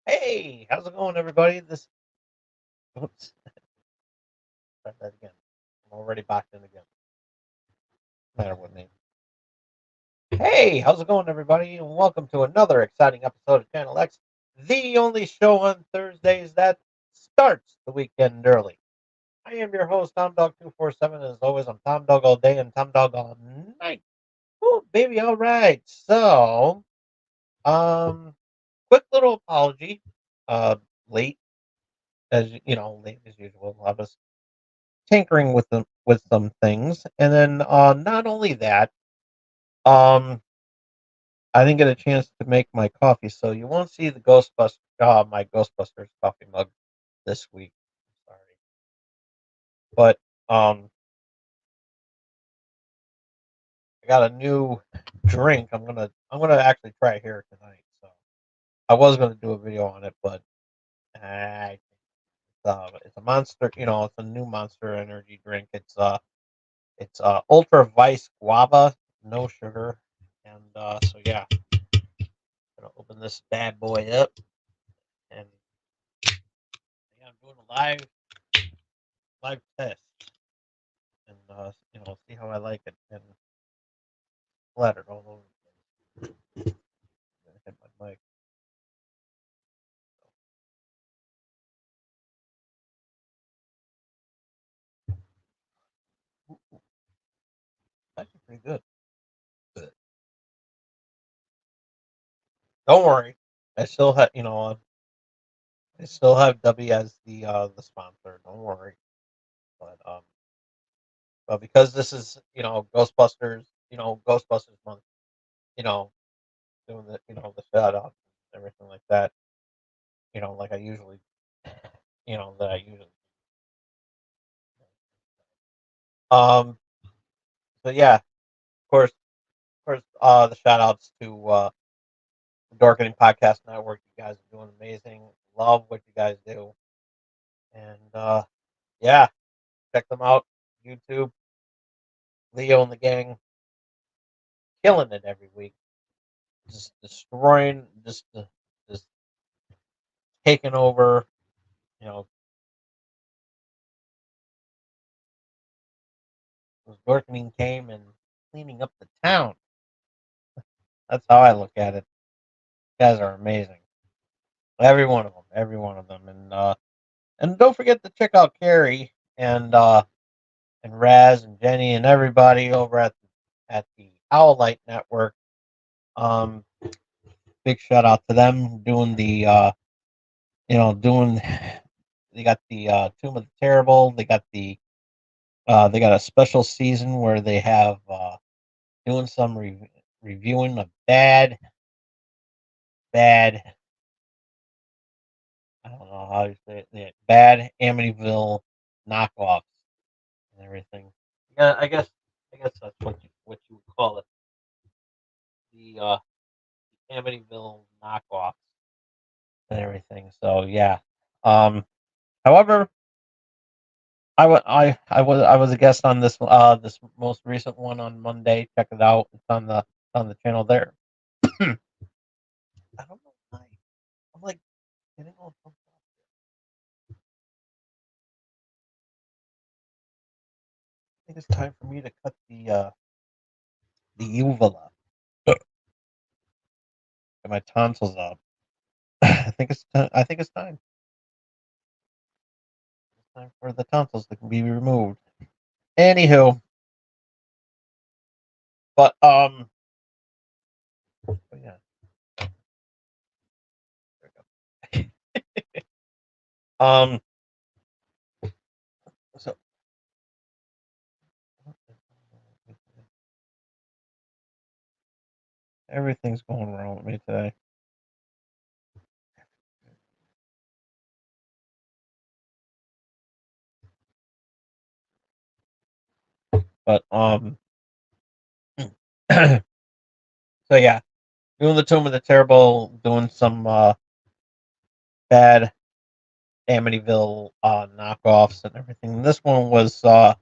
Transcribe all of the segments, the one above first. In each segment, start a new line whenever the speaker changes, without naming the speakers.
Hey, how's it going, everybody? Oops, try that again. I'm already backed in again. No matter what name. Hey, how's it going, everybody? And welcome to another exciting episode of Channel X, the only show on Thursdays that starts the weekend early. I am your host, Tom Dog 247, and as always, I'm Tom Dog all day and Tom Dog all night. Oh, baby, all right. So, um, quick little apology. Uh, late late as usual. I was tinkering with some things, and then not only that, um, I didn't get a chance to make my coffee, so you won't see my Ghostbusters coffee mug this week. Sorry, but um, I got a new drink. I'm gonna actually try it here tonight. So I was gonna do a video on it, but it's a monster. It's a new Monster Energy drink. It's Ultra Vice Guava, no sugar, and so yeah. Gonna open this bad boy up, and yeah, I'm doing a live test, and see how I like it, and splatter it all over the place. Gonna hit my mic. Actually, pretty good. But don't worry, I still have I still have W as the sponsor. Don't worry, but because this is Ghostbusters month, you know, doing the shout out and everything like that, like I usually, that I usually. Um, so yeah, of course, the shout outs to the Dorkening Podcast Network. You guys are doing amazing. Love what you guys do. And yeah, check them out. YouTube, Leo and the gang, killing it every week. Just destroying, just taking over. You know, Dorkening came and cleaning up the town. That's how I look at it. You guys are amazing. Every one of them. And don't forget to check out Carrie and Raz and Jenny and everybody over at the Owlite Network. Um, Big shout out to them doing doing. They got the Tomb of the Terrible. They got a special season where they have doing some reviewing of bad. I don't know how you say it. Bad Amityville knockoffs and everything. Yeah, I guess that's what you would call it. The Amityville knockoffs and everything. So yeah. Um. However, I was a guest on this most recent one on Monday. Check it out. It's on the channel there. I don't know why. I'm like getting all pumped up. I think it's time for me to cut the uvula. Get my tonsils out. I think it's time. It's time for the tonsils to be removed. Anywho, but oh yeah, there we go. um, so everything's going wrong with me today. But so yeah, doing the Tomb of the Terrible, doing some bad Amityville knockoffs and everything. This one was the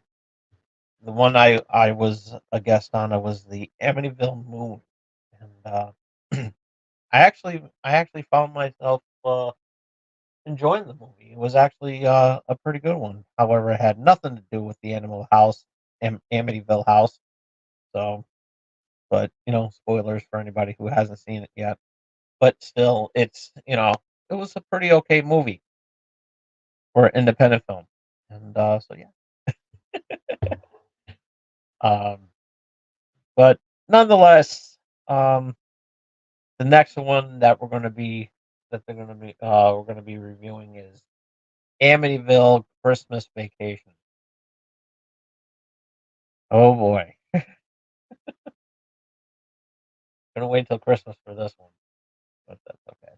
one I was a guest on. It was the Amityville Moon, and I actually found myself enjoying the movie. It was actually a pretty good one. However, it had nothing to do with the Animal House, Amityville House. So, but spoilers for anybody who hasn't seen it yet. But still, it was a pretty okay movie for an independent film. And so yeah. Um, but nonetheless, um, the next one that we're going to be reviewing is Amityville Christmas Vacation. Oh boy, gonna wait till Christmas for this one, but that's okay.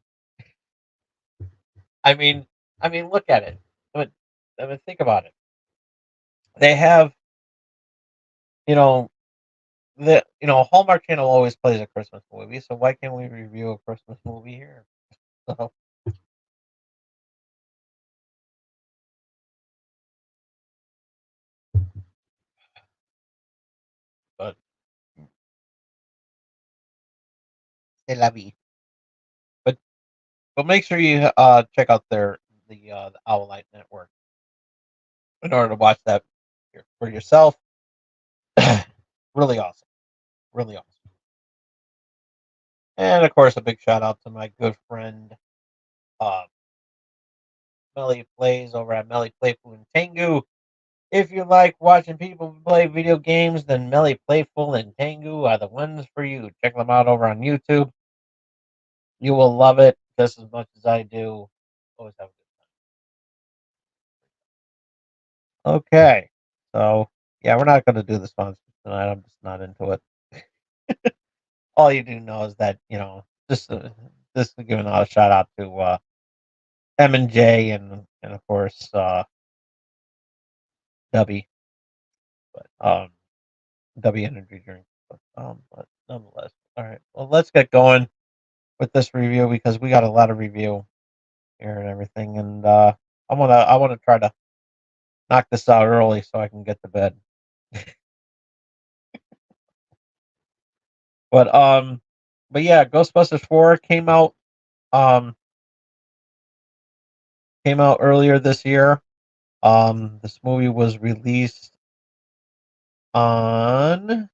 I mean, look at it. But think about it. They have, you know, Hallmark Channel always plays a Christmas movie, so why can't we review a Christmas movie here? So, but c'est la vie. But make sure you check out the Owlite Network in order to watch that for yourself. Really awesome, really awesome. And of course, a big shout out to my good friend uh, Melly Plays over at Melly Playful and Tengu. If you like watching people play video games, then Melly Playful and Tengu are the ones for you. Check them out over on YouTube. You will love it just as much as I do. Always have a good time. Okay, so yeah, we're not going to do the sponsors tonight. I'm just not into it. All you do know is that just giving a shout out to M&J and of course W, but W energy drink. But nonetheless, all right. Well, let's get going with this review because we got a lot of review here and everything, and I wanna try to knock this out early so I can get to bed. But yeah, Ghostbusters 4 um came out earlier this year. This movie was released on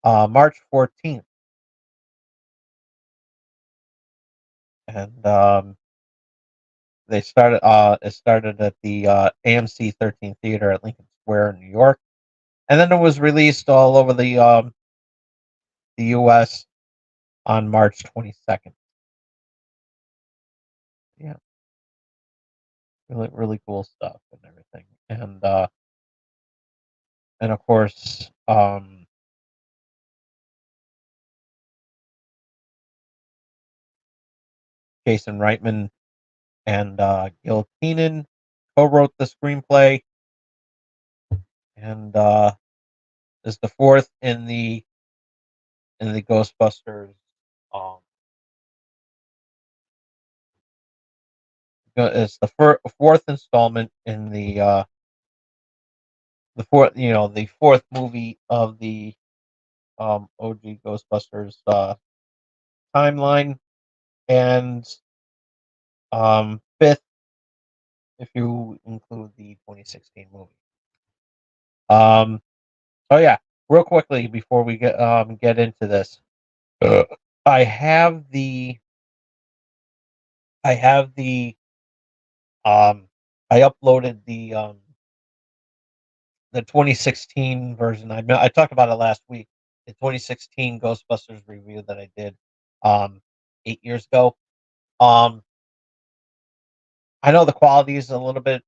March 14th, and it started at the AMC 13 Theater at Lincoln Square in New York, and then it was released all over the U.S. on March 22nd. Yeah, really really cool stuff and everything, and of course Jason Reitman and Gil Keenan co-wrote the screenplay, and is the fourth in the Ghostbusters. Um, it's the fourth installment in the fourth movie of the OG Ghostbusters timeline, and fifth if you include the 2016 movie. Um, oh yeah, real quickly before we get into this, uh, I have the I have the I uploaded the 2016 version. I talked about it last week. The 2016 Ghostbusters review that I did 8 years ago. Um, I know the quality is a little bit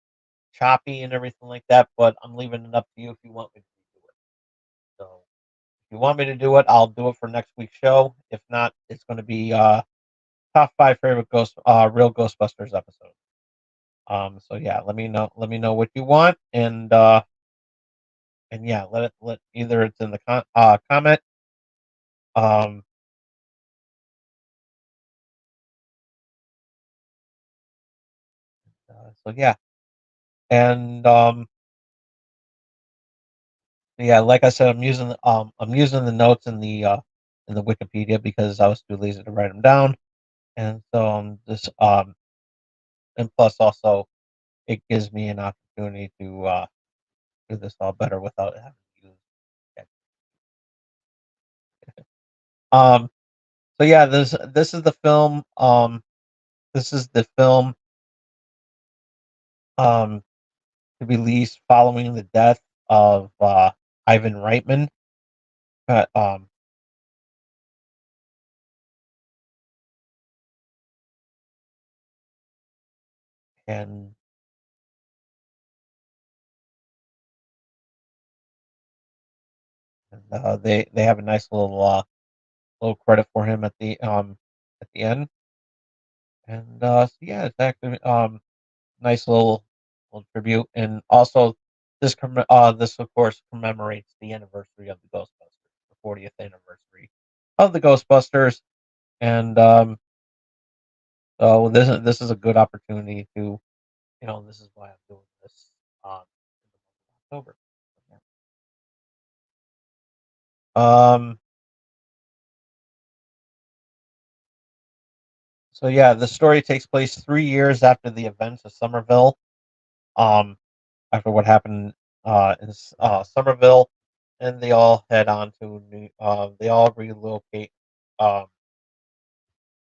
choppy and everything like that, but I'm leaving it up to you if you want me to do it. So if you want me to do it, I'll do it for next week's show. If not, it's going to be top five favorite real Ghostbusters episode. So yeah, let me know what you want, and yeah, let either it's in the comment. Um, so yeah, and Yeah, like I said, I'm using the notes in the Wikipedia because I was too lazy to write them down, and so just and plus also it gives me an opportunity to do this all better without having to use it. Um, so yeah, this is the film. This is the film um to be released following the death of Ivan Reitman. Uh, um, and they have a nice little credit for him at the end. And so yeah, it's actually nice little tribute. And also this of course commemorates the anniversary of the Ghostbusters, the 40th anniversary of the Ghostbusters. And so this is a good opportunity to, this is why I'm doing this in the month of October. Um so yeah, the story takes place 3 years after the events of Somerville. Um After what happened in Somerville, and they all head on to they all relocate. Um,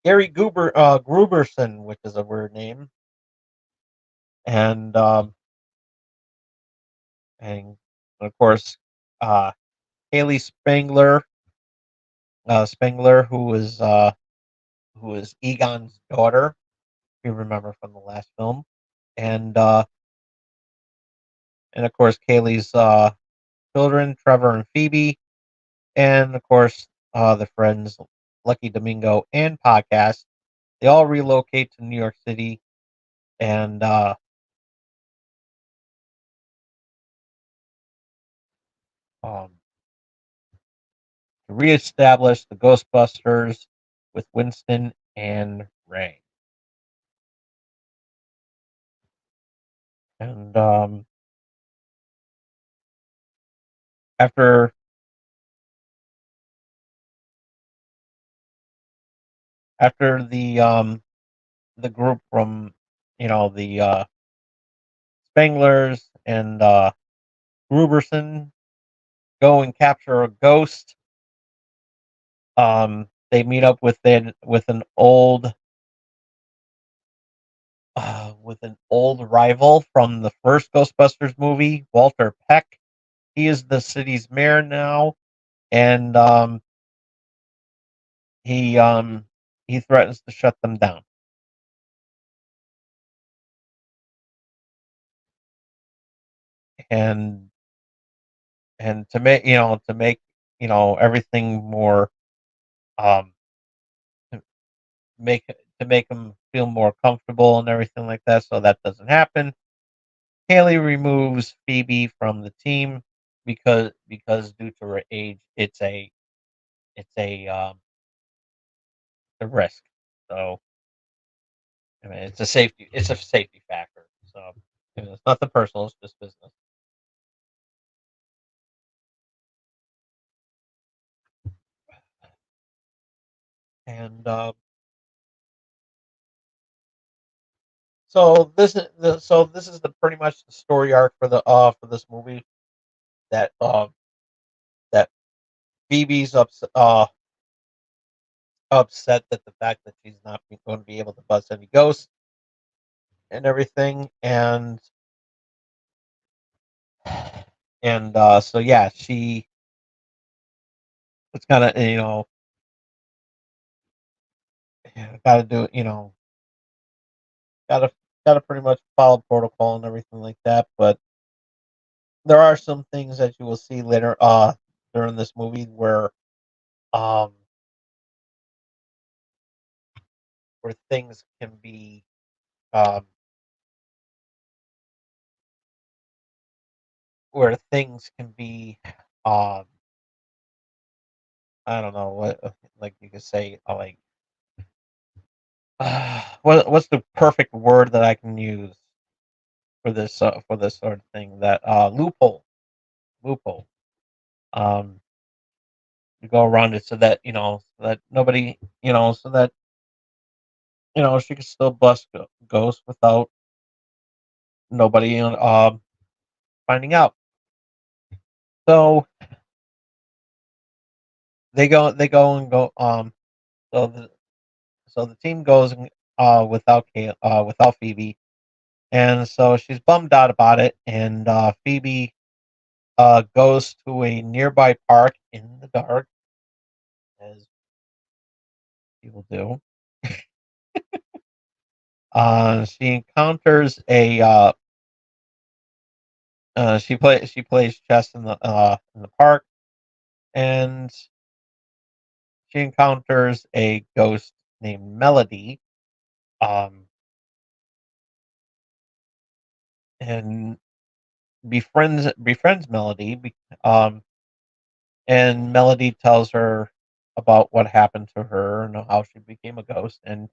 Gary Gruberson, which is a weird name, and and of course uh, Haley Spengler, who is Egon's daughter. If you remember from the last film, and uh, and of course Kaylee's children, Trevor and Phoebe, and of course the friends Lucky Domingo and Podcast. They all relocate to New York City and um, to reestablish the Ghostbusters with Winston and Ray. And after after the group from the Spanglers and Gruberson go and capture a ghost, they meet up with an old rival from the first Ghostbusters movie, Walter Peck. He is the city's mayor now, and he um, he threatens to shut them down. And to make everything more um to to make him feel more comfortable and everything like that, so that doesn't happen. Haley removes Phoebe from the team because due to her age, it's a risk. So I mean, it's a safety factor. So it's nothing personal. It's just business. And so this is the pretty much the story arc for this movie that that Phoebe's upset that the fact that she's not going to be able to bust any ghosts and everything, and so yeah, she it's kind of got to do got to got to pretty much follow protocol and everything like that, but there are some things that you will see later during this movie um where things can be um where things can be um I don't know what like you could say like what's the perfect word that I can use for this sort of thing that loophole. um, to go around it so that so that nobody so that she can still bust ghosts without nobody finding out. So they go and go so the team goes without Phoebe, and so she's bummed out about it, and Phoebe goes to a nearby park in the dark, as people do. She encounters a she plays chess in the park, and she encounters a ghost named Melody, um, and befriends Melody. And Melody tells her about what happened to her and how she became a ghost, and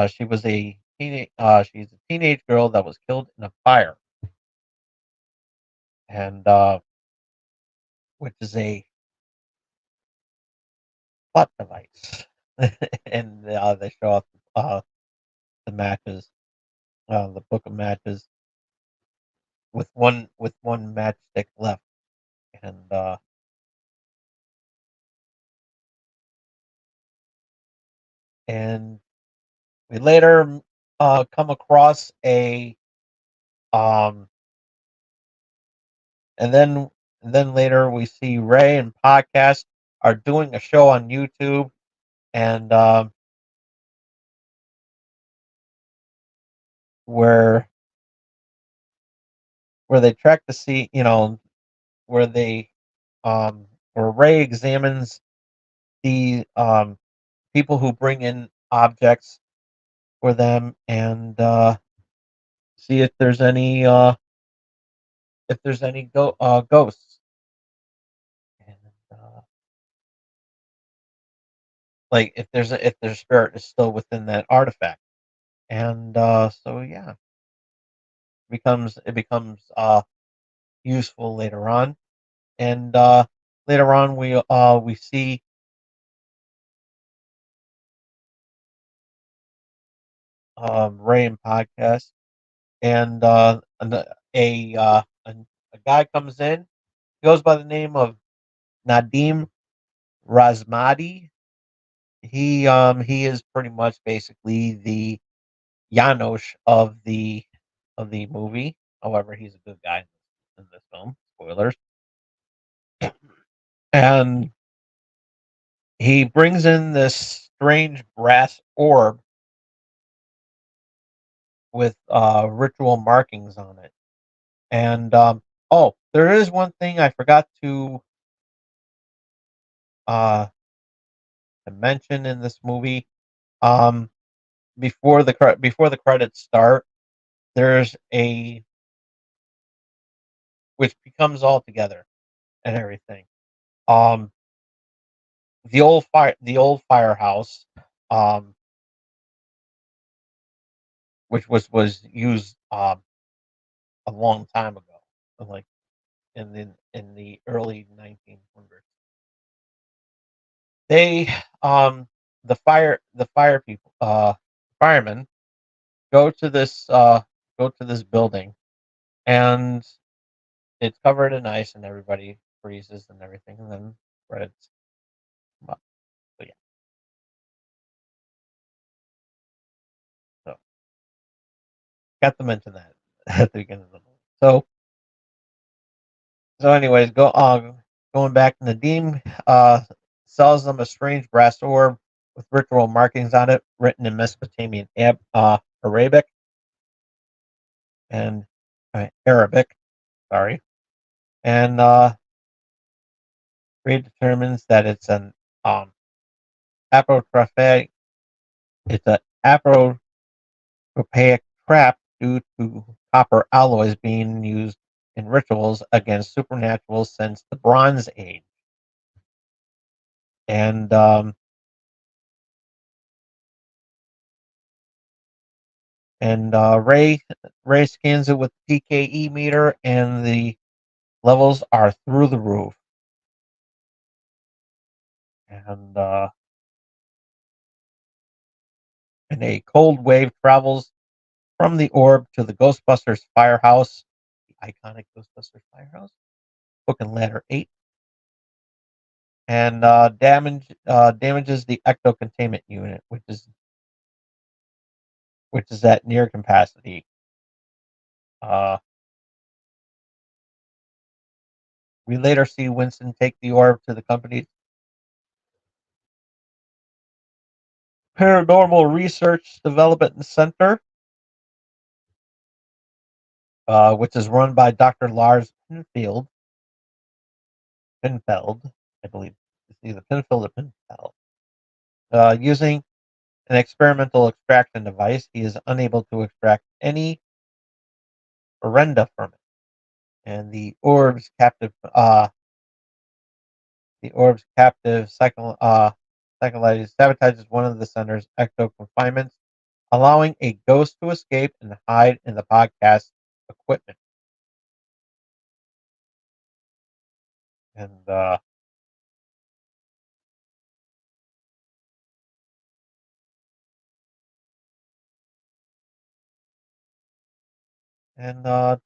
she's a teenage girl that was killed in a fire, and which is a plot device. And they show off the matches, the book of matches with one matchstick left, and and we later come across a um and then later we see Ray and podcast are doing a show on YouTube, and where they track to see where they where Ray examines the people who bring in objects for them, and see if there's any ghosts, and like if their spirit is still within that artifact, and so yeah, it becomes useful later on, and later on we see Ray and podcast, and a guy comes in. He goes by the name of Nadim Razmadi. He is pretty much basically the Janosch of the movie. However, he's a good guy in this film. Spoilers. And he brings in this strange brass orb with ritual markings on it. And oh, there is one thing I forgot uh, to mention in this movie. Um, before the credits start, there's a which becomes all together and everything. Um, the old firehouse, um, which was used a long time ago, like in the early 1900s. They the fire people firemen go to this building, and it's covered in ice, and everybody freezes and everything, and then credits come up. So yeah, so got to mention that at the beginning of the movie. So anyways, going back, Nadim sells them a strange brass orb with ritual markings on it, written in Mesopotamian Arabic and Arabic. Sorry, and Ray determines that it's an um, apotropaic. It's an apotropaic trap due to copper alloys being used in rituals against supernatural since the Bronze Age, and Ray scans it with PKE meter, and the levels are through the roof. and a cold wave travels from the orb to the Ghostbusters firehouse, the iconic Ghostbusters firehouse, Hook and Ladder 8, and damages the ecto containment unit, which is at near capacity. Uh, we later see Winston take the orb to the company's Paranormal Research Development Center, which is run by Dr. Lars Pinfeld, I believe. It's either Pinfield or Pinfeld. Using an experimental extraction device, he is unable to extract any Orenda from it, and the orb's captive psycholyte sabotages one of the center's ecto confinements, allowing a ghost to escape and hide in the podcast equipment. And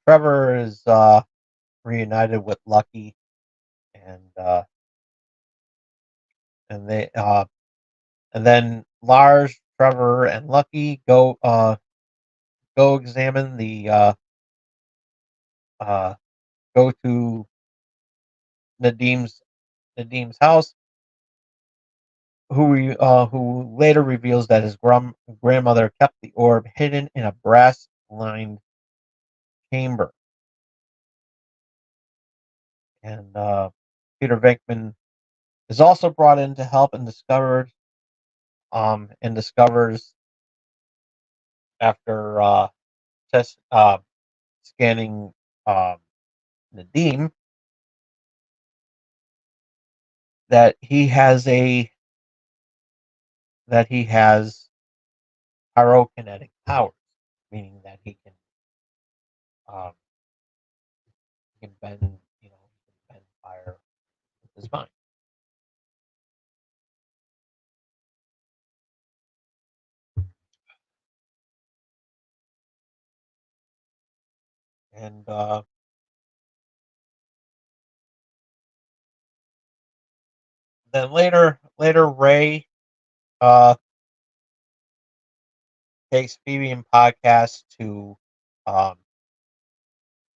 Trevor is reunited with Lucky, and and they and then Lars, Trevor, and Lucky go examine the uh, go to Nadim's Nadim's house, who later reveals that his grandmother kept the orb hidden in a brass lined chamber, and Peter Venkman is also brought in to help and discovers after test scanning um, Nadim that he has pyrokinetic powers, meaning that um, he can bend fire with his mind. And then later Ray uh, takes Phoebe and podcast um,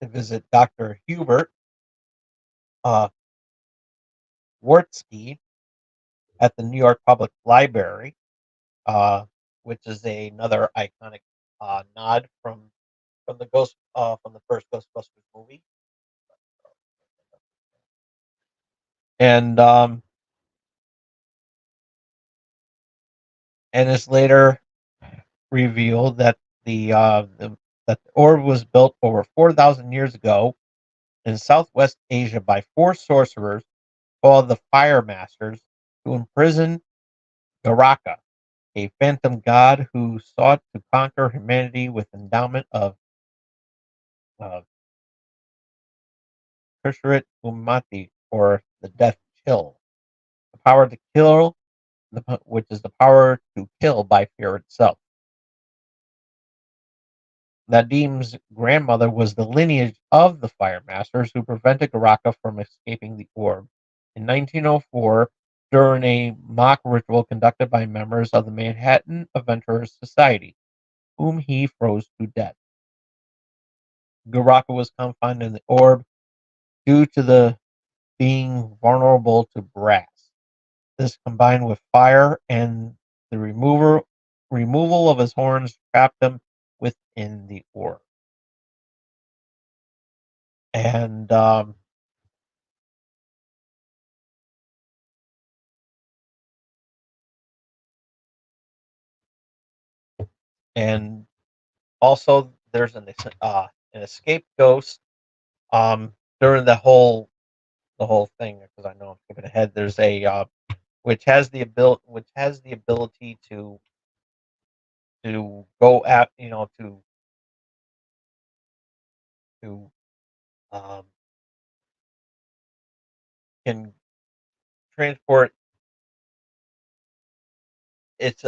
to visit Dr. Hubert uh, Wartsky at the New York Public Library, uh, which is another iconic nod from the first Ghostbusters movie, and it's later revealed that the orb was built over 4,000 years ago in Southwest Asia by four sorcerers called the Fire Masters to imprison Garaka, a phantom god who sought to conquer humanity with endowment of uh, Kushrit Umati, or the Death Chill, the power to kill, which is the power to kill by fear itself. Nadim's grandmother was the lineage of the Fire Masters who prevented Garaka from escaping the orb. In 1904, during a mock ritual conducted by members of the Manhattan Adventurers Society, whom he froze to death. Garaka was confined in the orb due to the being vulnerable to brass. This, combined with fire and the removal of his horns, trapped him within the orb. And and also there's an escaped ghost during the whole thing, because I know I'm skipping ahead. There's a which has the ability to go at to um, can transport it's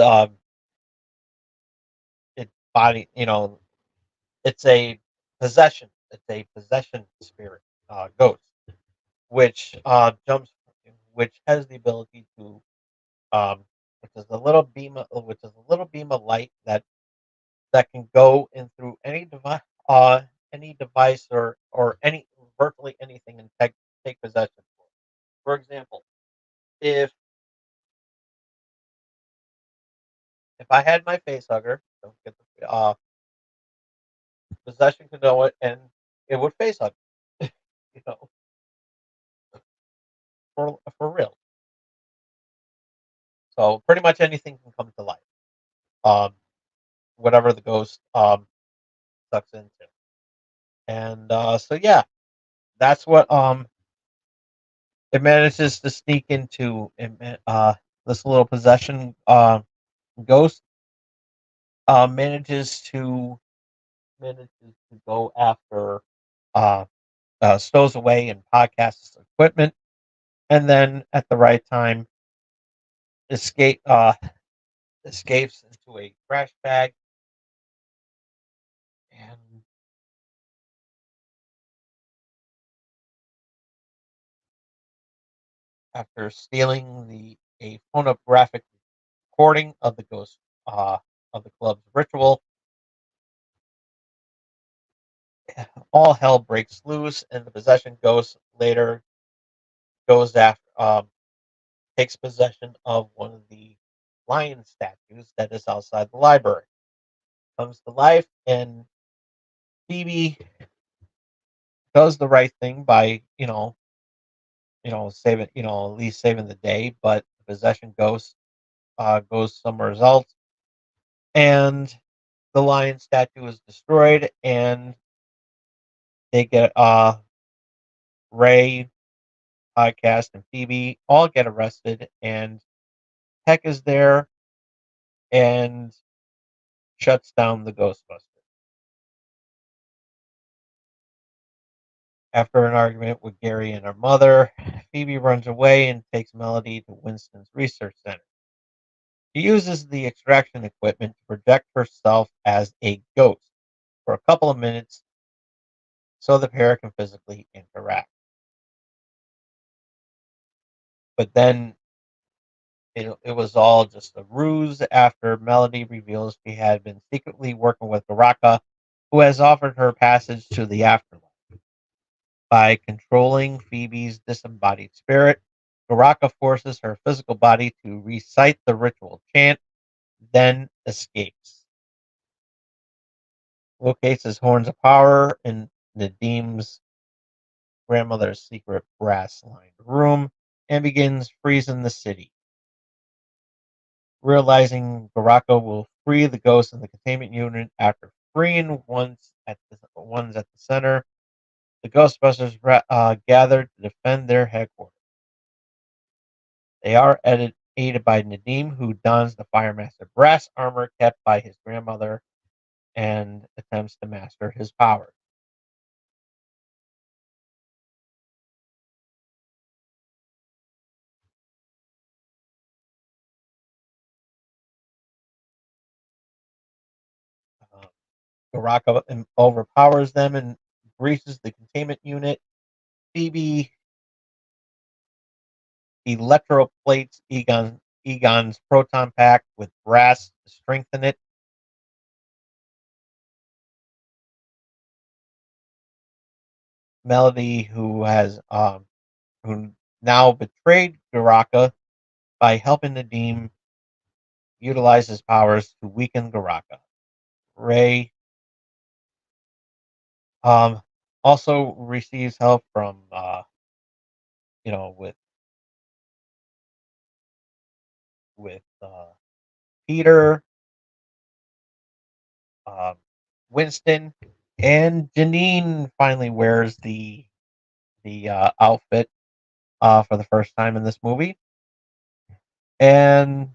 it body, it's a possession. It's a possession spirit, ghost, which which has the ability to, um, which is a little beam of light that can go in through any device or any virtually anything and take possession. For example, if if I had my face hugger, don't get possession could know it and it would face hug, you know, for real. So pretty much anything can come to life. Um, Whatever the ghost sucks into. And so yeah, that's what it manages to sneak into. This little possession ghost manages to go after uh, stows away and podcasts equipment, and then at the right time escape escapes into a trash bag and after stealing the a phonographic recording of the ghost uh, of the club's ritual, all hell breaks loose, and the possession ghost later goes after takes possession of one of the lion statues that is outside the library. Comes to life, and Phoebe does the right thing by saving at least saving the day, but the possession ghost goes somewhere else, and the lion statue is destroyed, and they get Ray, Podcast, and Phoebe all get arrested, and Heck is there and shuts down the Ghostbusters. After an argument with Gary and her mother, Phoebe runs away and takes Melody to Winston's research center. She uses the extraction equipment to project herself as a ghost for a couple of minutes so the pair can physically interact. But then it was all just a ruse after Melody reveals she had been secretly working with Baraka, who has offered her passage to the afterlife. By controlling Phoebe's disembodied spirit, Baraka forces her physical body to recite the ritual chant, then escapes. Locates his horns of power in Nadim's grandmother's secret brass-lined room and begins freezing the city. Realizing Baraka will free the ghosts in the containment unit after freeing ones at the center, the Ghostbusters gather to defend their headquarters. They are aided by Nadim, who dons the Firemaster brass armor kept by his grandmother and attempts to master his powers. Uh, Baraka overpowers them and breaches the containment unit. Phoebe electroplates Egon's proton pack with brass to strengthen it. Melody, who now betrayed Garaka by helping Nadim utilize his powers to weaken Garaka. Ray um, also receives help from with Peter, um, Winston, and Janine finally wears the outfit for the first time in this movie, and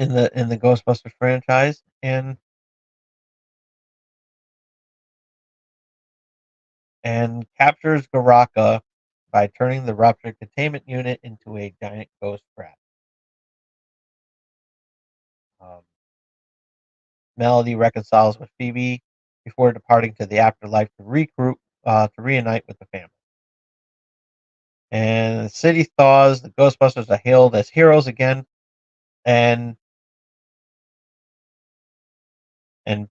in the Ghostbusters franchise, and captures Garaka by turning the ruptured containment unit into a giant ghost trap. Melody reconciles with Phoebe before departing to the afterlife to regroup, to reunite with the family. And the city thaws. The Ghostbusters are hailed as heroes again, and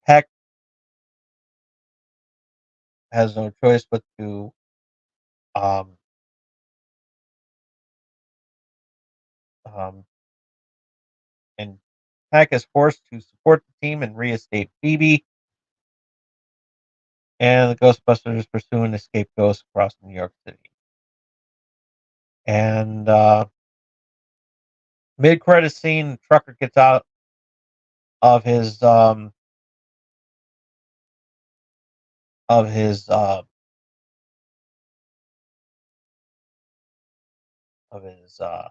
Peck has no choice but to um, um, and Peck is forced to support the team and reinstate Phoebe. And the Ghostbusters pursue an escape ghost across New York City. And mid-credit scene, Trucker gets out of his of his uh, of his uh,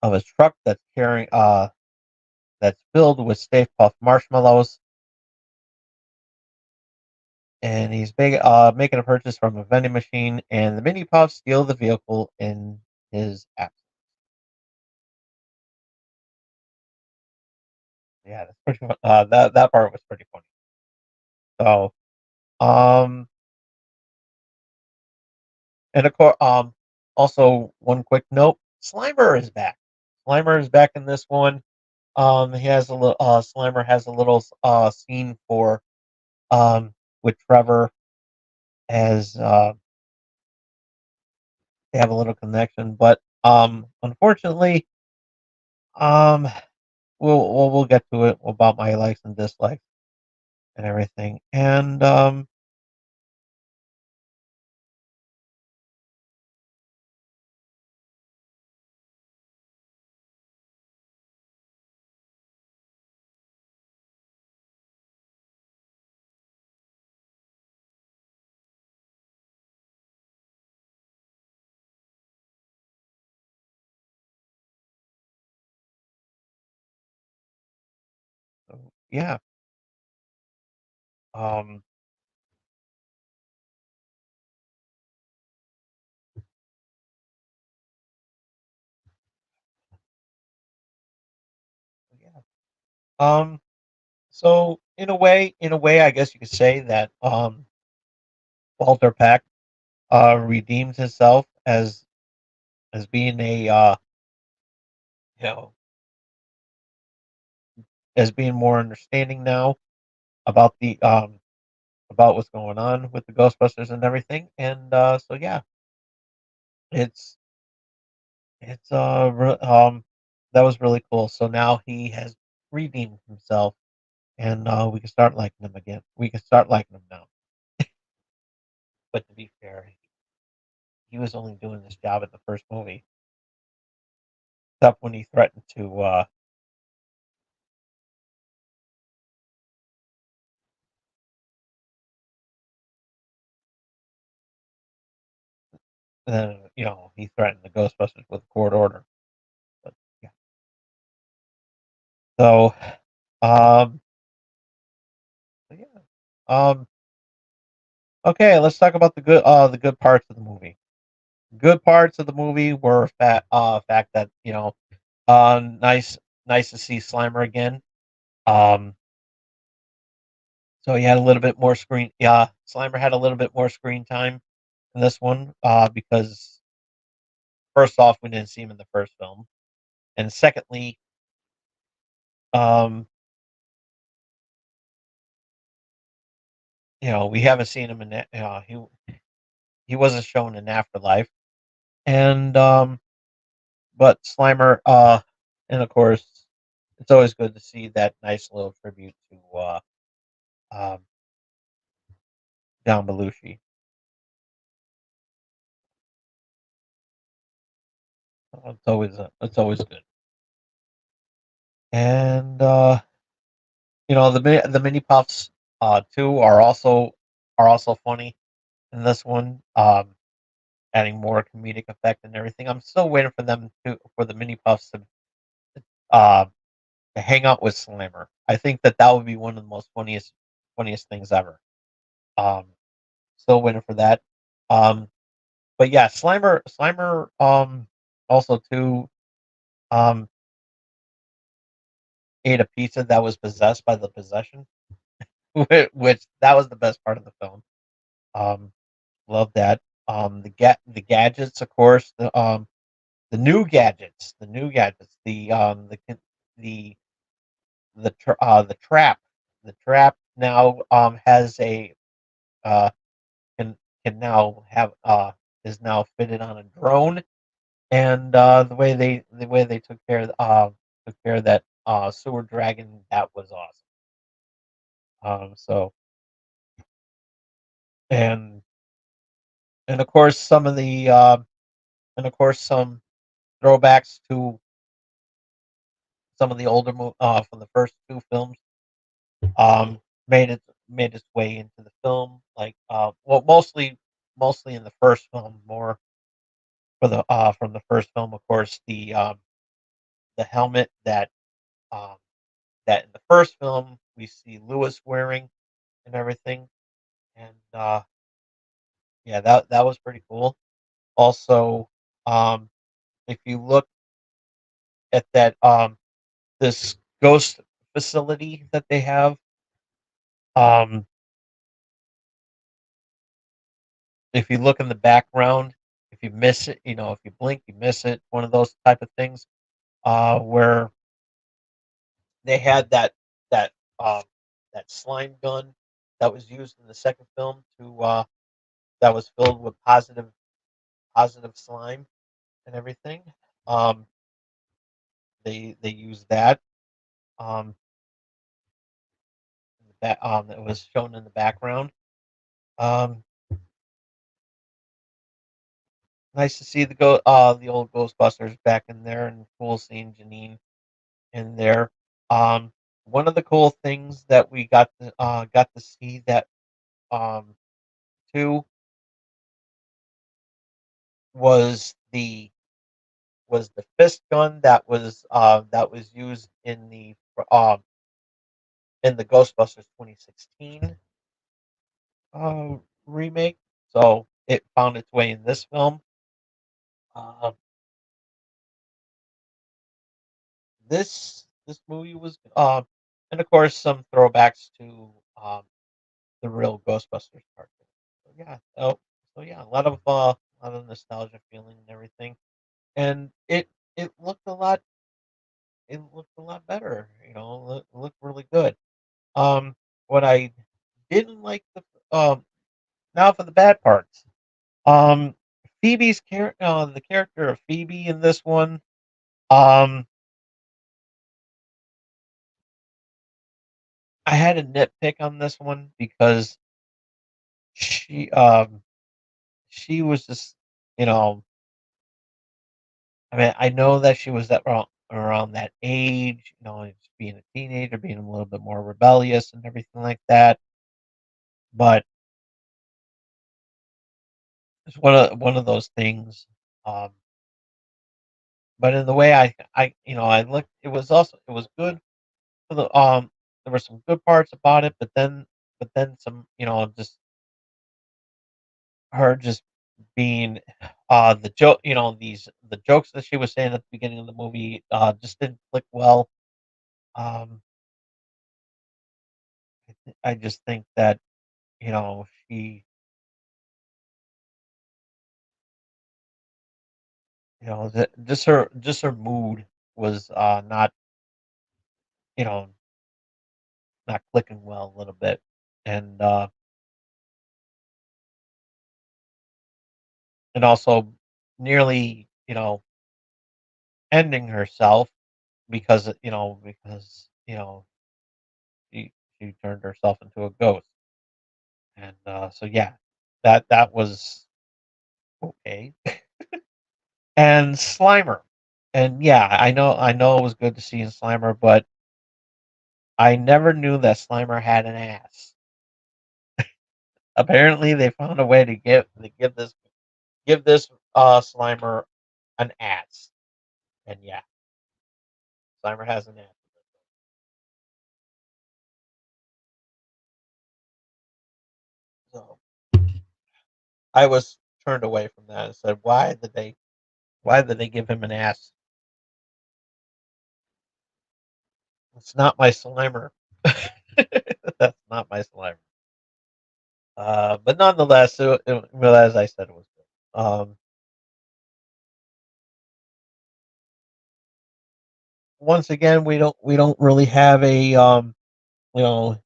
of his truck that's carrying that's filled with Stay Puft marshmallows, and he's making a purchase from a vending machine, and the mini puffs steal the vehicle in his absence. Yeah, that's pretty that part was pretty funny. So, um, and of course, also one quick note: Slimer is back. Slimer is back in this one. He has a little. Slimer has a little scene for with Trevor as they have a little connection, but unfortunately, um, we'll get to it about my likes and dislikes and everything, and so, yeah, um, yeah, um, so in a way, I guess you could say that Walter Peck redeemed himself as being a you know as being more understanding now about the about what's going on with the Ghostbusters and everything. And so yeah, it's that was really cool. So now he has redeemed himself, and we can start liking him again. We can start liking him now. But to be fair, he was only doing this job in the first movie, except when he threatened to he threatened the Ghostbusters with a court order. But yeah, so um, yeah, um, okay, let's talk about the good parts of the movie. Good parts of the movie were fact that nice to see Slimer again. Um, so he had a little bit more screen. Yeah, Slimer had a little bit more screen time in this one because first off, we didn't see him in the first film, and secondly, um, we haven't seen him in that. He wasn't shown in Afterlife, and but Slimer, and of course, it's always good to see that nice little tribute to um, John Belushi. It's always good. And the mini puffs too are also funny in this one, adding more comedic effect and everything. I'm still waiting for the mini puffs uh to hang out with Slammer. I think that would be one of the most funniest things ever. Um, Still waiting for that. Um, but yeah, Slimer also too. Um, ate a pizza that was possessed by the possession, which that was the best part of the film. Um, love that. The gadgets, of course, the new gadgets, the the trap, the trap now has a uh can now have is now fitted on a drone, and the way they took care of that sewer dragon, that was awesome. So and and of course some throwbacks to some of the from the first two films um made its way into the film, like well, mostly in the first film, more for the from the first film, of course, the helmet um that in the first film we see Lewis wearing and everything, and yeah, that was pretty cool. Also, um if you look at that this ghost facility that they have, um if you look in the background, if you miss it, if you blink, you miss it. One of those type of things, where they had that um, that slime gun that was used in the second film to that was filled with positive slime and everything. Um, they used that. Um, that was shown in the background. Um, nice to see the old Ghostbusters back in there, and cool seeing Janine in there. Um, one of the cool things that we got to see that um, too was the fist gun that was used in the Ghostbusters 2016 remake. So it found its way in this film. Uh, this movie was and of course some throwbacks to the real Ghostbusters cartoon. So yeah, so yeah, a lot of nostalgia feeling and everything, and it looked a lot it looked a lot better. It looked really good. Um, what I didn't like now for the bad parts. Um, the character of Phoebe in this one. Um, I had a nitpick on this one because she she was just you know I mean, I know that she was around that age, just being a teenager, being a little bit more rebellious and everything like that. But it's one of those things. Um, but in the way I looked, it was good for there were some good parts about it, but then some, just her just being the joke, the jokes that she was saying at the beginning of the movie just didn't click well. Um, I just think that she just her mood was not you know not clicking well a little bit, and also nearly ending herself because she turned herself into a ghost, and so yeah, that was okay. And Slimer, and yeah, I know it was good to see in Slimer, but I never knew that Slimer had an ass. Apparently, they found a way to give this Slimer an ass, and yeah, Slimer has an ass. So I was turned away from that and said, why did they give him an ass? It's not my Slimer. That's not my Slimer. But nonetheless, well, as I said, it was good. Once again, we don't really have a you know,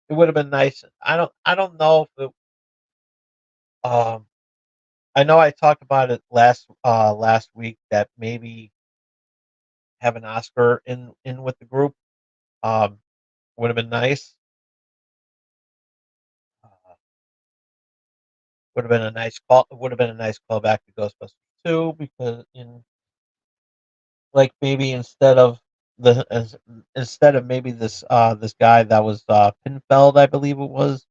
it would have been nice. I don't know if it, um I know I talked about it last week that maybe have an Oscar in with the group um would have been nice. Uh, would have been a nice call. Would have been a nice callback to Ghostbusters 2 because in like maybe instead of maybe this guy that was Pinfeld, I believe it was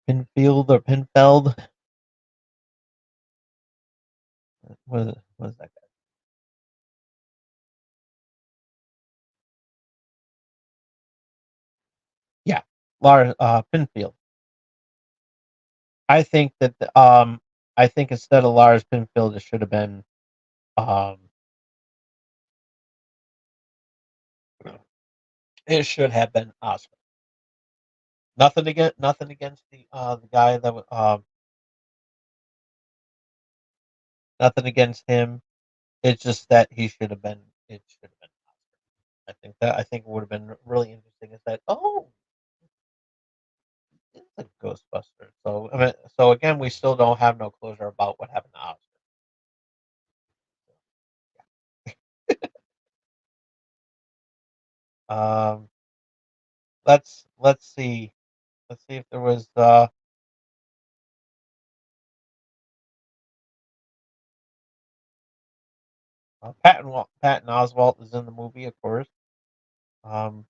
Pinfield or Pinfeld. What is that guy? Yeah, Lars Pinfield. I think that I think instead of Lars Pinfield, it should have been um it should have been Oscar. Nothing against the guy that nothing against him. It's just that he should have been. It should have been Oscar. I think it would have been really interesting. Is that it's a Ghostbuster. So I mean, so again, we still don't have no closure about what happened to Oscar. Um, let's see. Let's see if there was Patton Oswalt is in the movie, of course. Um,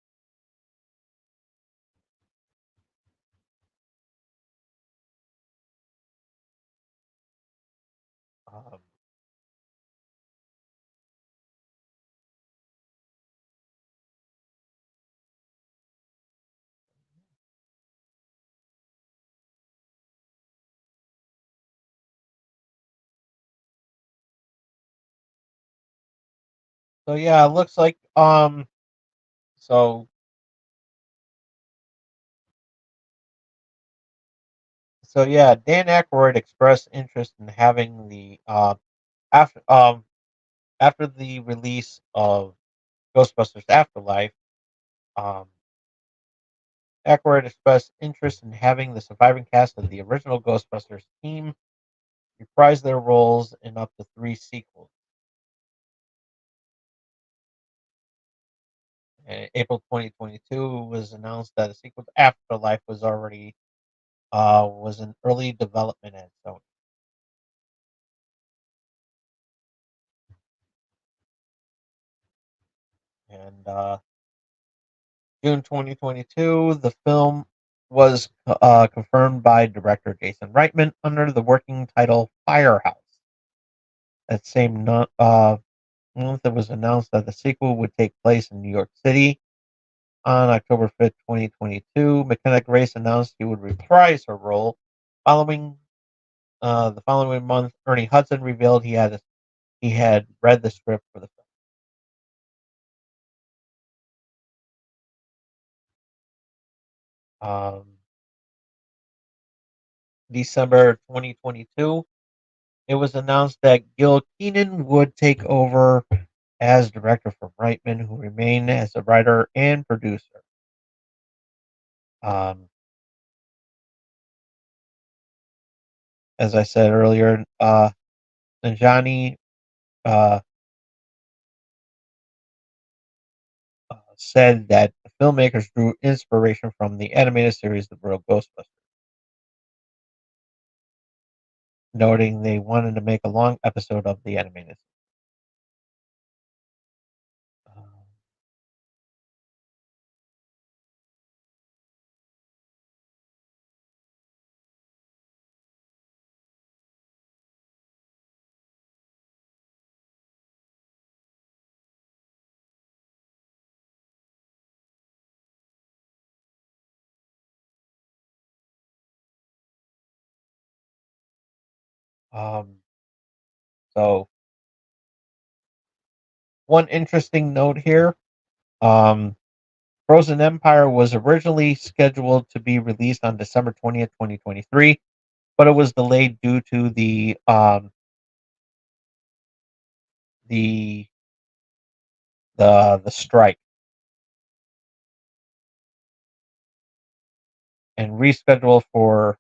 um, so yeah, it looks like so so yeah, Dan Aykroyd expressed interest in having the after after the release of Ghostbusters Afterlife. Um, Aykroyd expressed interest in having the surviving cast of the original Ghostbusters team reprise their roles in up to three sequels. In April 2022 was announced that a sequel to Afterlife was in early development at Sony. And June 2022, the film was confirmed by director Jason Reitman under the working title Firehouse. That same month, it was announced that the sequel would take place in New York City. On October 5th, 2022, McKenna Grace announced she would reprise her role. Following the following month, Ernie Hudson revealed he had read the script for the film. December 2022, it was announced that Gil Keenan would take over as director from Reitman, who remained as a writer and producer. Um, as I said earlier, Najani uh, said that the filmmakers drew inspiration from the animated series The Real Ghostbusters, noting they wanted to make a long episode of the animated. Um, so one interesting note here. Um, Frozen Empire was originally scheduled to be released on December 20th, 2023, but it was delayed due to the the strike, and rescheduled for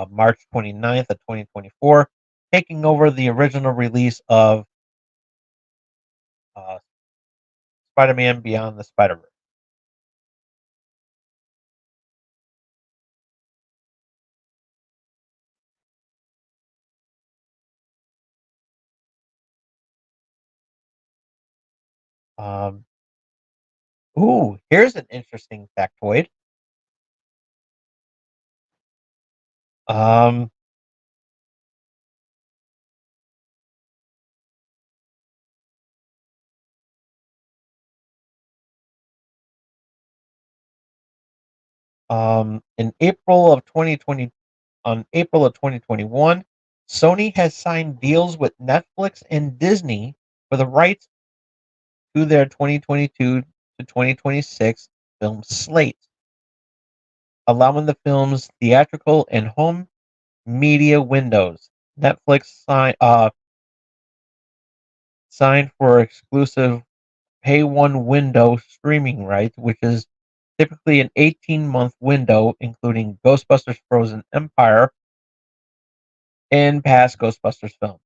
March 29th of 2024, taking over the original release of uh, Spider-Man Beyond the Spider-Verse. Um, Ooh, here's an interesting factoid. Um, in April of 2020, on April of 2021, Sony has signed deals with Netflix and Disney for the rights to their 2022 to 2026 film slate, allowing the film's theatrical and home media windows. Netflix signed for exclusive pay one window streaming rights, which is typically an 18-month window, including Ghostbusters Frozen Empire and past Ghostbusters films.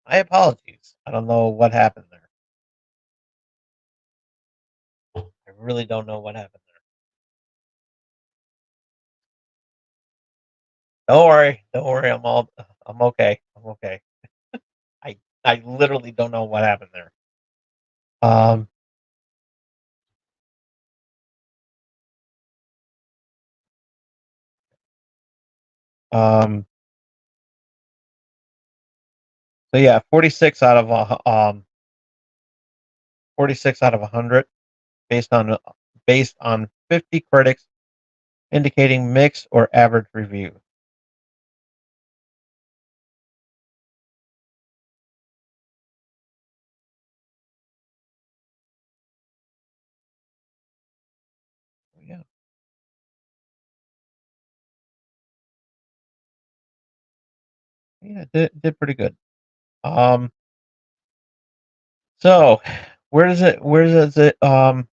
My apologies. I don't know what happened there. I really don't know what happened there. Don't worry. Don't worry. I'm okay. I'm okay. I I literally don't know what happened there. Um um so yeah, 46 out of 100, based on 50 critics, indicating mixed or average review. Yeah. Yeah, did pretty good. Um so Where does it? Where does it? Um,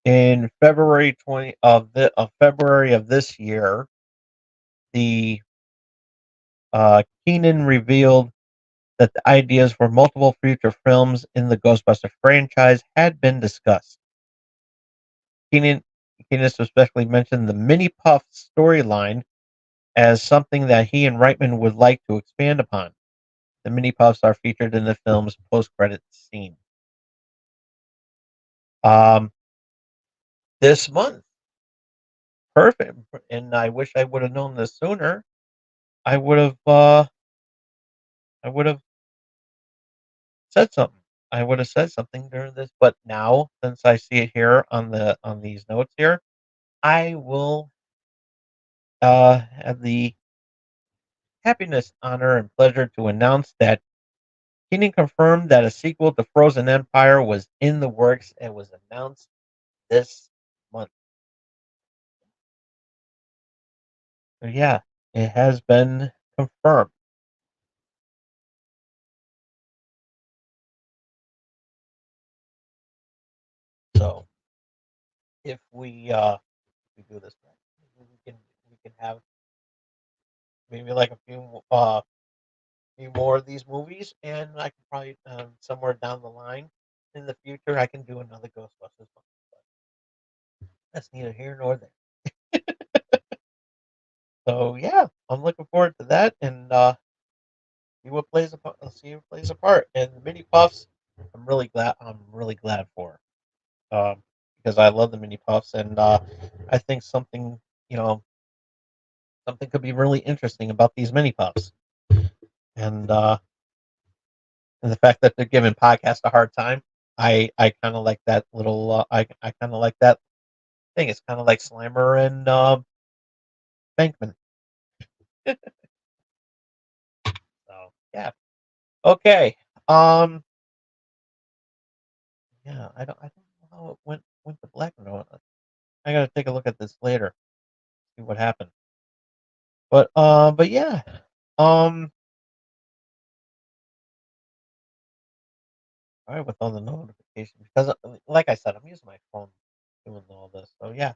in February 20 of February of this year, the Keenan revealed that the ideas for multiple future films in the Ghostbuster franchise had been discussed. Keenan Keenan especially mentioned the Mini Puff storyline as something that he and Reitman would like to expand upon. The Mini Puffs are featured in the film's post-credits scene. Um, this month, perfect. And I wish I would have known this sooner. I would have. I would have said something. I would have said something during this, but now since I see it here on these notes here, I will have the happiness, honor, and pleasure to announce that Keenan confirmed that a sequel to Frozen Empire was in the works and was announced this month. So yeah, it has been confirmed. So if we do this right, we can have maybe like a few more of these movies, and I can probably somewhere down the line in the future I can do another Ghostbusters one. But that's neither here nor there. So yeah, I'm looking forward to that and see what plays a see what plays a part. And the mini puffs, I'm really glad for because I love the mini puffs and I think something you know something could be really interesting about these mini puffs and uh, and the fact that they're giving podcasts a hard time. I kind of like that little I kind of like that thing. It's kind of like Slimer and Bankman. So yeah, okay. Um, yeah, I don't know how it went to black and white. I gotta take a look at this later, see what happened. But yeah, um, all right with all the notifications because like I said, I'm using my phone doing all this. So yeah,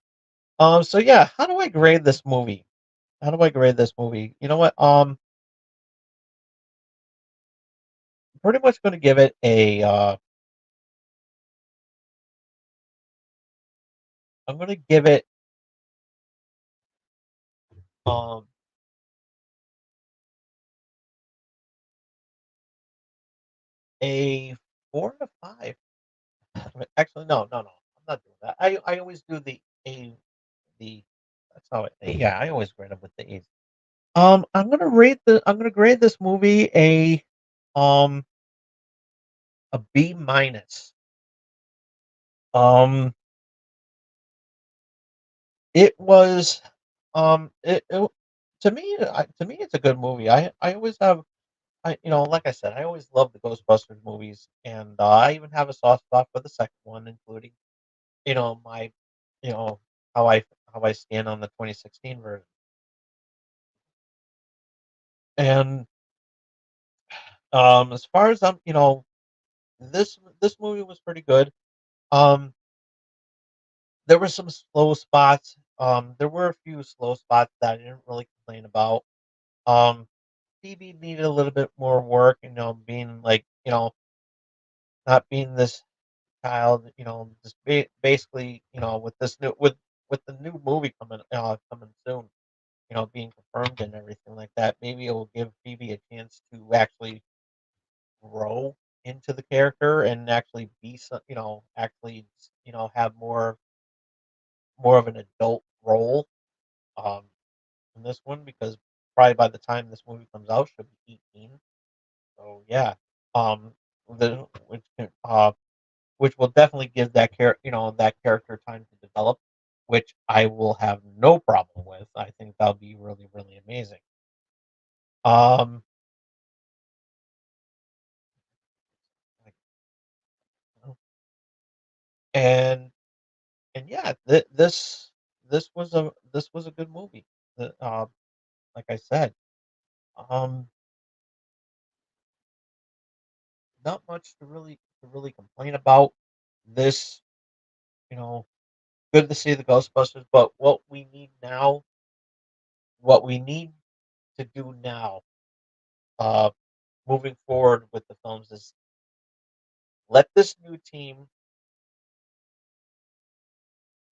so yeah, how do I grade this movie? How do I grade this movie? You know what? Pretty much going to give it a. I'm going to give it um a 4 to 5. Actually, no. I'm not doing that. I always do the. That's how it. Yeah, I always grade them with the A's. I'm gonna grade this movie um a B minus. Um, it was it to me it's a good movie. I always have like I said, I always love the Ghostbusters movies, and I even have a soft spot for the second one, including my you know how I stand on the 2016 version. And as far as this movie was pretty good. Um, there were some slow spots. There were a few slow spots that I didn't really complain about. Um, Phoebe needed a little bit more work, being like, not being this child, just basically, with this new with the new movie coming soon, being confirmed and everything like that. Maybe it will give Phoebe a chance to actually grow into the character and actually be some, actually, have more of an adult role um in this one because probably by the time this movie comes out she'll be 18. So yeah, um, the which will definitely give that character time to develop, which I will have no problem with. I think that'll be really really amazing. Um, and and yeah, this this was a good movie. Like I said, um, not much to really complain about. This, you know, good to see the Ghostbusters, but what we need to do now, uh, moving forward with the films is let this new team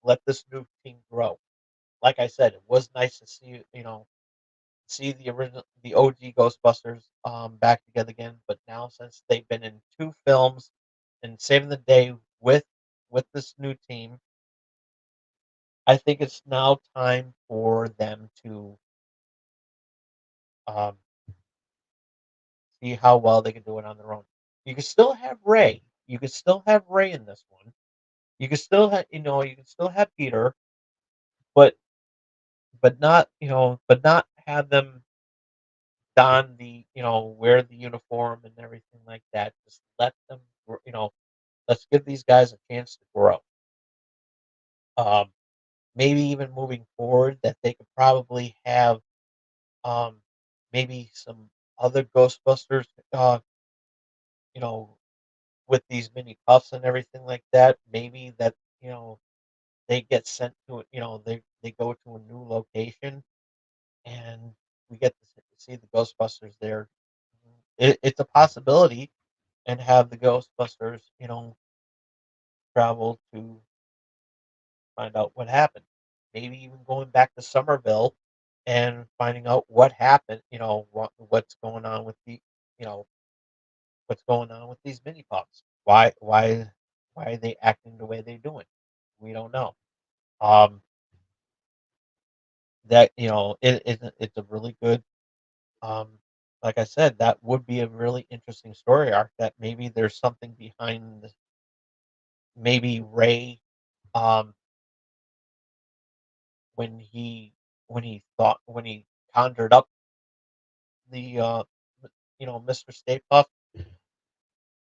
let this new team grow. Like I said, it was nice to see, see the OG Ghostbusters back together again. But now since they've been in two films and saving the day with this new team, I think it's now time for them to um, see how well they can do it on their own. You can still have Ray. You can still have Ray in this one. You can still have, you can still have Peter, but but not have them don the, wear the uniform and everything like that. Just let them, let's give these guys a chance to grow. Um, Maybe even moving forward, that they could probably have um, maybe some other Ghostbusters, you know, with these mini puffs and everything like that. Maybe that, they get sent to it, they go to a new location and we get to see the Ghostbusters there. It's a possibility, and have the Ghostbusters, travel to find out what happened. Maybe even going back to Somerville and finding out what happened, what's going on with you know, what's going on with these mini pups. Why are they acting the way they're doing? We don't know. Um, that it's a really good um, like I said, that would be a really interesting story arc. That maybe there's something behind maybe Ray, um, when when he conjured up the Mr. Stay Puft,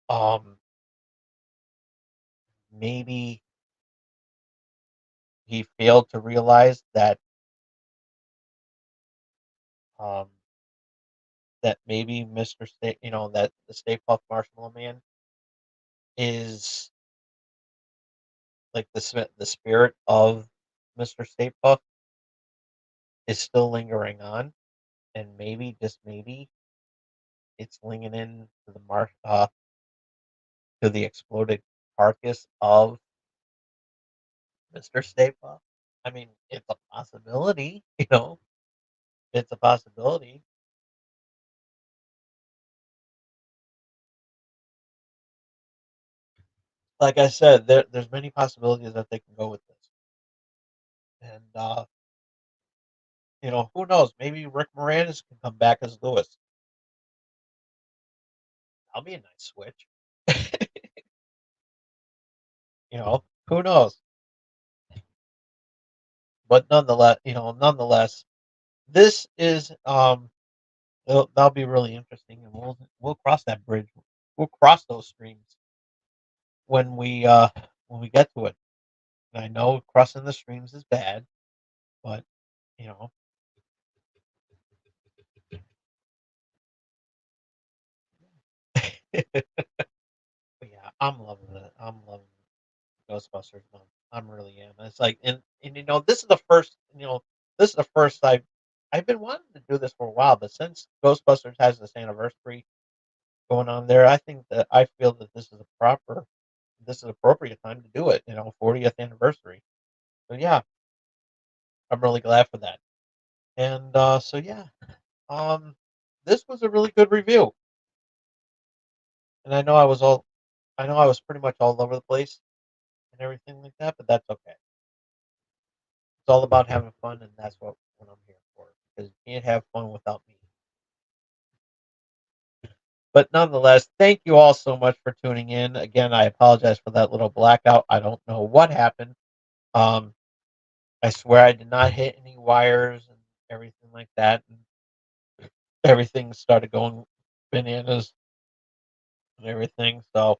um, maybe he failed to realize um, that maybe Mr. Stay that the Stay Puft Marshmallow Man is like the spirit of Mr. Stay Puft is still lingering on, and maybe just maybe it's linking in to to the exploded carcass of Mr. Stay Puft. I mean, it's a possibility, it's a possibility. Like I said, there's many possibilities that they can go with this, and who knows? Maybe Rick Moranis can come back as Lewis. That'll be a nice switch. Who knows? But nonetheless, this is that'll be really interesting, and we'll cross that bridge. We'll cross those streams when we get to it. And I know crossing the streams is bad, but you know, but yeah, I'm loving it. I'm loving Ghostbusters. I'm really am. It's like, and this is the first. This is the first I've been wanting to do this for a while, but since Ghostbusters has this anniversary going on there, I feel that this is appropriate time to do it. 40th anniversary. So yeah, I'm really glad for that. And so yeah, um, this was a really good review, and I know I was pretty much all over the place and everything like that, but that's okay. It's all about having fun, and that's what I'm here for. Because you can't have fun without me. But nonetheless, thank you all so much for tuning in. Again, I apologize for that little blackout. I don't know what happened. Um, I swear I did not hit any wires and everything like that. And everything started going bananas and everything. So,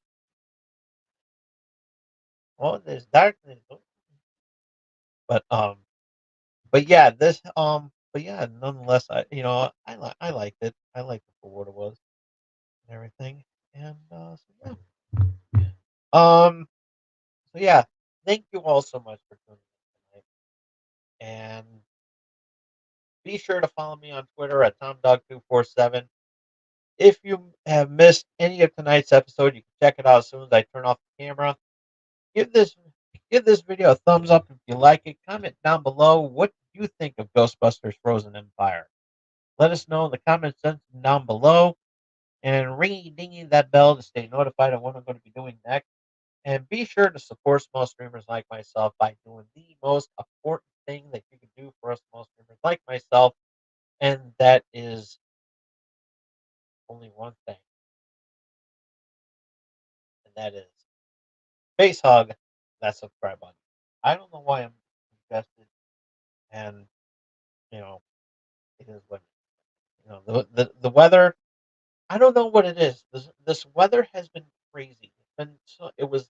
oh, there's darkness. But but yeah, but yeah, nonetheless, I liked it. I liked it for what it was and everything. And so yeah. So yeah, thank you all so much for tuning in tonight. And be sure to follow me on Twitter at TomDog247. If you have missed any of tonight's episode, you can check it out as soon as I turn off the camera. Give this give this video a thumbs up if you like it. Comment down below what you think of Ghostbusters Frozen Empire. Let us know in the comment section down below. And ringy dingy that bell to stay notified of what I'm going to be doing next. And be sure to support small streamers like myself by doing the most important thing that you can do for us small streamers like myself, and that is only one thing, and that is face hug that subscribe button. I don't know why I'm invested, and you know it is what the weather. I don't know what it is. This weather has been crazy. It was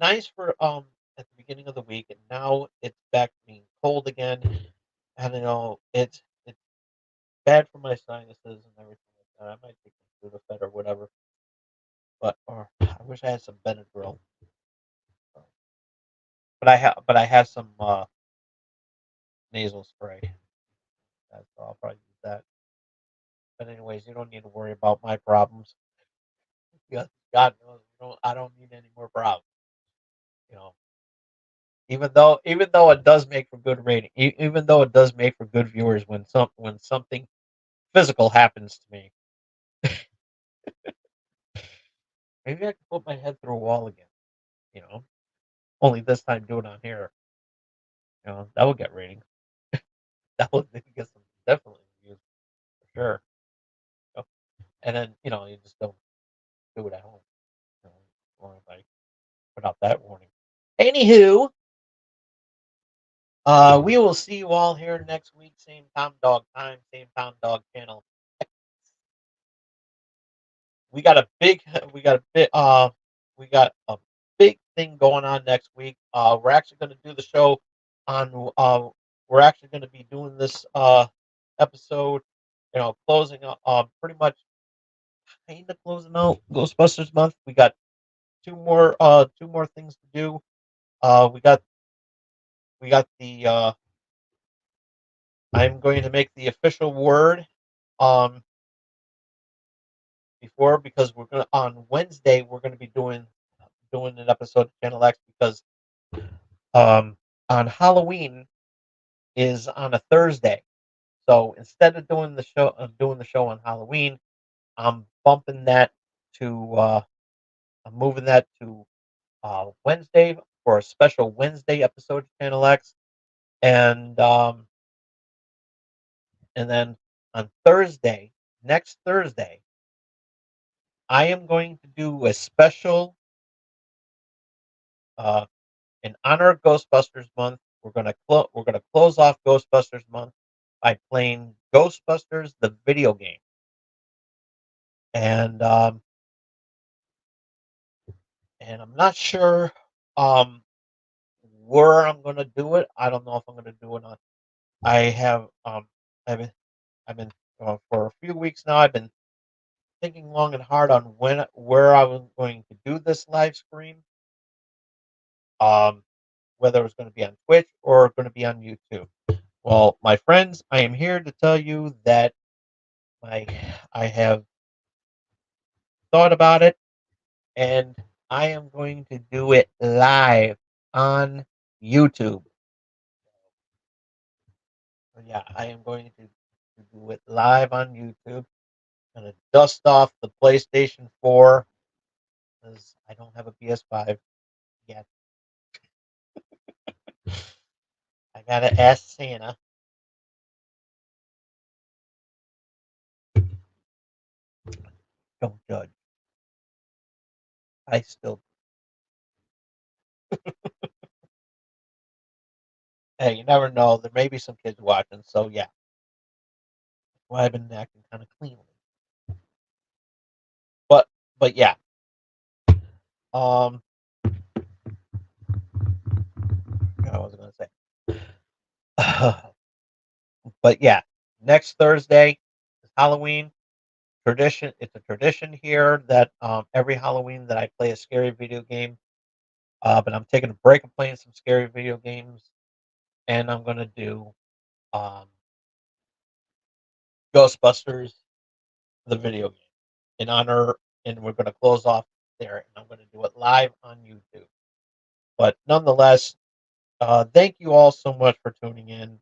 nice for at the beginning of the week, and now it's back to being cold again. And it's bad for my sinuses and everything like that. I might take some Sudafed or whatever, or I wish I had some Benadryl. But I have some nasal spray. That's I'll probably use that. But anyways, you don't need to worry about my problems. Yeah, God knows I don't need any more problems. You know, even though it does make for good rating, even though it does make for good viewers when something physical happens to me. Maybe I can put my head through a wall again. You know, only this time do it on here. That would get ratings. That would get some definitely views for sure. You know, and then you just don't do it at home. Or like put out that warning. Anywho, we will see you all here next week. Same Tom Dog time, same Tom Dog channel. We got a big, we got a bit, we got a big thing going on next week. We're actually going to do the show on. We're actually going to be doing this episode. Closing up, pretty much kind of closing out Ghostbusters month. We got two more things to do. We got the. I'm going to make the official word. Um, Before because we're gonna on Wednesday we're gonna be doing an episode of Channel X because um on Halloween is on a Thursday. So instead of doing the show on Halloween, I'm bumping that to I'm moving that to Wednesday for a special Wednesday episode of Channel X, and and then on Thursday, next Thursday, I am going to do a special uh, in honor of Ghostbusters month. We're gonna close off Ghostbusters month by playing Ghostbusters the video game, and I'm not sure um where I'm gonna do it. I don't know if I'm gonna do it on. I have I've been for a few weeks now. I've been thinking long and hard on where I was going to do this live stream. Um, Whether it was going to be on Twitch or going to be on YouTube. Well, my friends, I am here to tell you that my I have thought about it, and I am going to do it live on YouTube. So yeah, I am going to do it live on YouTube. I'm gonna dust off the PlayStation 4 because I don't have a PS5 yet. I gotta ask Santa. Don't judge. I still. Hey, you never know. There may be some kids watching, so yeah. Well, I've been acting kind of cleanly, but yeah. Um, I was gonna say. But yeah, next Thursday is Halloween. Tradition. It's a tradition here that every Halloween that I play a scary video game. But I'm taking a break of playing some scary video games, and I'm gonna do um, Ghostbusters, the video game, in honor, and we're gonna close off there, and I'm gonna do it live on YouTube. But nonetheless, thank you all so much for tuning in.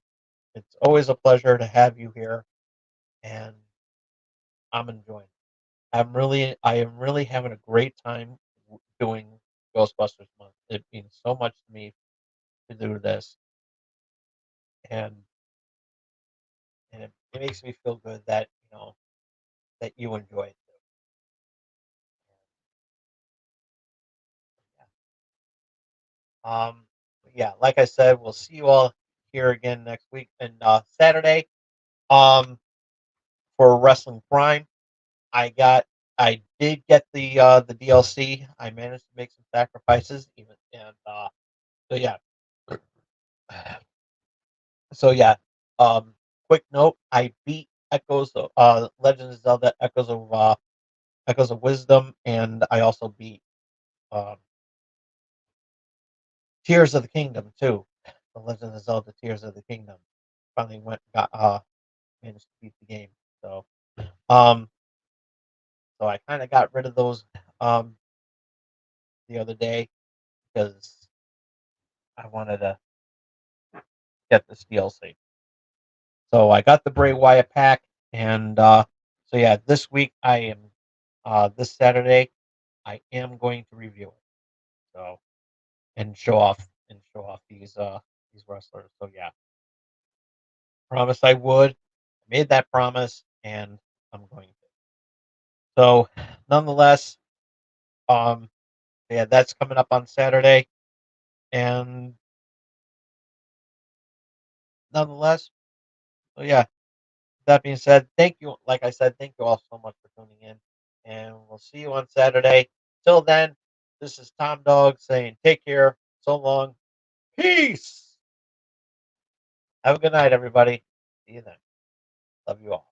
It's always a pleasure to have you here, and I'm enjoying it. I am really having a great time doing Ghostbusters month. It means so much to me to do this, and it makes me feel good that that you enjoy it too. Yeah, like I said, we'll see you all here again next week and Saturday. Um, for Wrestling Prime, I got I did get the DLC. I managed to make some sacrifices, even and so yeah, so yeah. Quick note: I beat Echoes of Legend of Zelda: Echoes of Wisdom, and I also beat um, Tears of the Kingdom too. The Legend of Zelda: Tears of the Kingdom. Finally went got managed to beat the game. So um so I kind of got rid of those um the other day because I wanted to get this DLC. So I got the Bray Wyatt pack, and so yeah, this week I am this Saturday I am going to review it. So and show off these wrestlers. So yeah, promise I would. I made that promise, and I'm going to. So nonetheless, um yeah, that's coming up on Saturday, and nonetheless, so yeah. That being said, thank you. Like I said, thank you all so much for tuning in, and we'll see you on Saturday. Till then, this is Tom Dog saying take care. So long. Peace. Have a good night, everybody. See you then. Love you all.